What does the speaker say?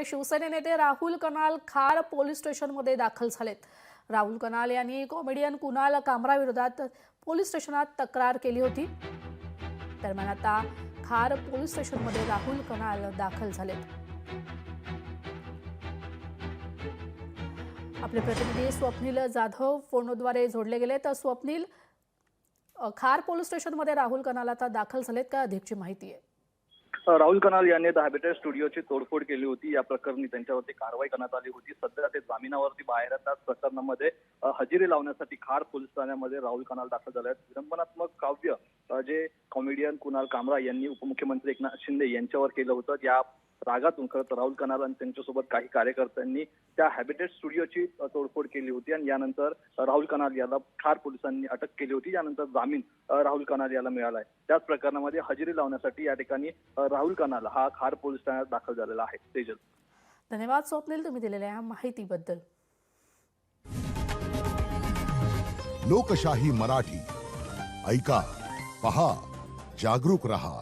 शिवसेने नेते राहुल कनाल खार पोलीस स्टेशनमध्ये दाखल झालेत। राहुल कनाल यांनी कॉमेडियन कुणाल कामरा विरोधात पोलीस स्टेशनात तक्रार केली होती। दरम्यान आता खार पोलीस स्टेशनमध्ये राहुल कनाल दाखल झालेत। आपले प्रतिनिधी स्वप्नील जाधव फोनद्वारे जोडले गेले। तर स्वप्नील, खार पोलीस स्टेशनमध्ये राहुल कनाल आता दाखल झालेत का? अधिकची माहिती आहे। राहुल कनाल यांनी द हॅबिटेट स्टुडिओची तोडफोड केली होती। या प्रकरणी त्यांच्यावरती कारवाई करण्यात आली होती। सध्या ते जामिनावरती बाहेर आहेत। प्रकरणामध्ये हजेरी लावण्यासाठी खार पोलीस ठाण्यामध्ये राहुल कनाल दाखल झाले आहेत। विडंबनात्मक काव्य जे कॉमेडियन कुणाल कामरा यांनी उपमुख्यमंत्री एकनाथ शिंदे यांच्यावर केलं होतं, या रागातून खरं तर राहुल कनाल आणि त्यांच्यासोबत काही कार्यकर्त्यांनी त्या हॅबिटेट स्टुडिओची तोडफोड केली होती आणि यानंतर राहुल कनाल याला खार पोलिसांनी अटक केली होती। यानंतर जामीन राहुल कनाल याला मिळालाय। त्याच प्रकरणामध्ये हजेरी लावण्यासाठी या ठिकाणी राहुल कनाल हा खार पोलीस ठाण्यात दाखल झालेला आहे। तेजल, धन्यवाद स्वप्नील, तुम्ही दिलेल्या माहितीबद्दल। लोकशाही मराठी ऐका, पहा, जागरूक रहा।